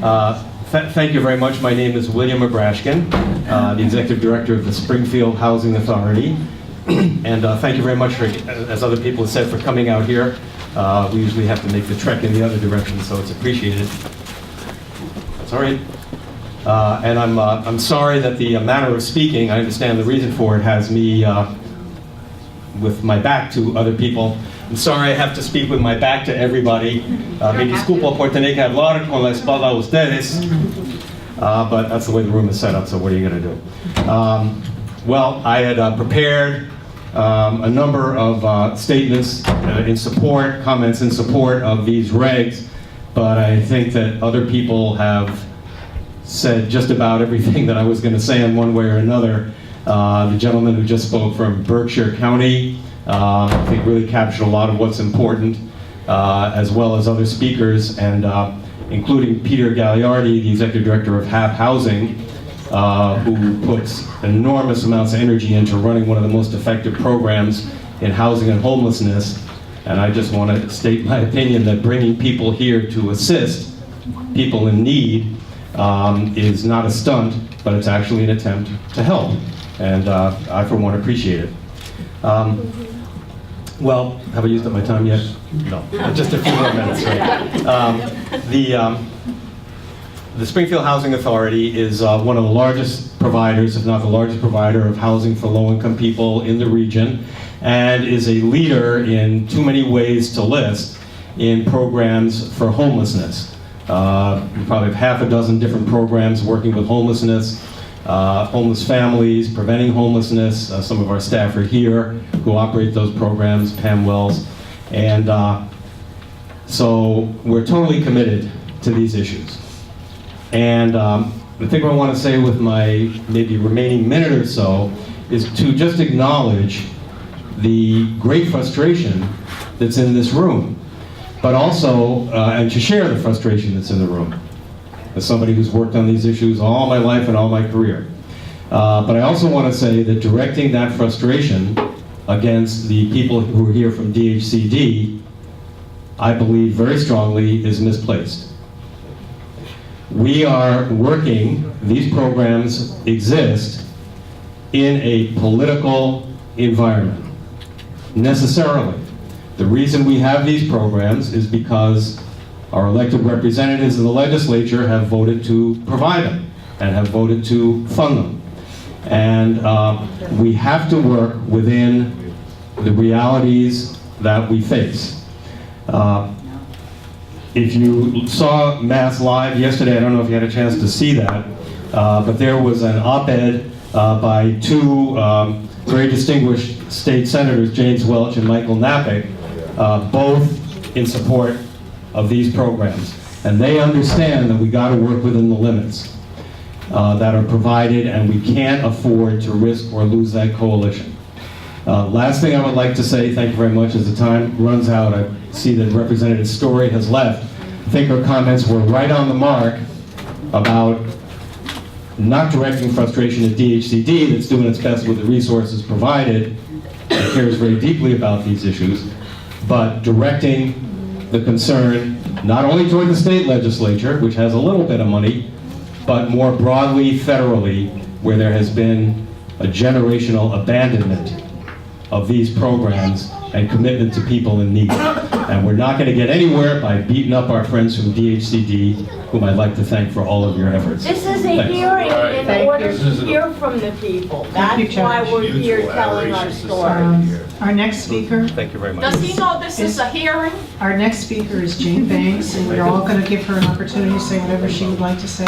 Thank you very much. My name is William Abrashkin, the Executive Director of the Springfield Housing Authority. And thank you very much, for, as other people have said, for coming out here. We usually have to make the trek in the other direction, so it's appreciated. That's all right. And I'm sorry that the manner of speaking, I understand the reason for it, has me with my back to other people. I'm sorry I have to speak with my back to everybody. Me disculpo por tener que hablar con la espalda a ustedes. But that's the way the room is set up, so what are you going to do? Well, I had prepared a number of statements in support, comments in support of these regs, but I think that other people have said just about everything that I was going to say in one way or another. The gentleman who just spoke from Berkshire County, I think really captured a lot of what's important, as well as other speakers, and including Peter Gagliardi, the Executive Director of HAP Housing, who puts enormous amounts of energy into running one of the most effective programs in housing and homelessness. And I just want to state my opinion that bringing people here to assist people in need is not a stunt, but it's actually an attempt to help. And I, for one, appreciate it. Well, have I used up my time yet? No, just a few more minutes. Right? The Springfield Housing Authority is one of the largest providers, if not the largest provider, of housing for low-income people in the region, and is a leader in too many ways to list in programs for homelessness. We probably have half a dozen different programs working with homelessness, homeless families, preventing homelessness. Some of our staff are here who operate those programs, Pam Wells. And so we're totally committed to these issues. And the thing I want to say with my maybe remaining minute or so is to just acknowledge the great frustration that's in this room, but also, and to share the frustration that's in the room, as somebody who's worked on these issues all my life and all my career. But I also want to say that directing that frustration against the people who are here from DHCD, I believe very strongly is misplaced. We are working, these programs exist in a political environment, necessarily. The reason we have these programs is because our elected representatives in the legislature have voted to provide them and have voted to fund them. And we have to work within the realities that we face. If you saw Mass Live yesterday, I don't know if you had a chance to see that, but there was an op-ed by two very distinguished state senators, James Welch and Michael Napick, both in support of these programs. And they understand that we got to work within the limits that are provided, and we can't afford to risk or lose that coalition. Last thing I would like to say, thank you very much, as the time runs out, I see that Representative Story has left. I think her comments were right on the mark about not directing frustration at DHCD, that's doing its best with the resources provided, and cares very deeply about these issues, but directing the concern not only toward the state legislature, which has a little bit of money, but more broadly federally, where there has been a generational abandonment of these programs and commitment to people in need. And we're not going to get anywhere by beating up our friends from DHCD, whom I'd like to thank for all of your efforts. This is a hearing in order to hear from the people. That's why we're here telling our stories. Our next speaker. Thank you very much. Does he know this is a hearing? Our next speaker is Jane Banks, and we're all going to give her an opportunity to say whatever she would like to say.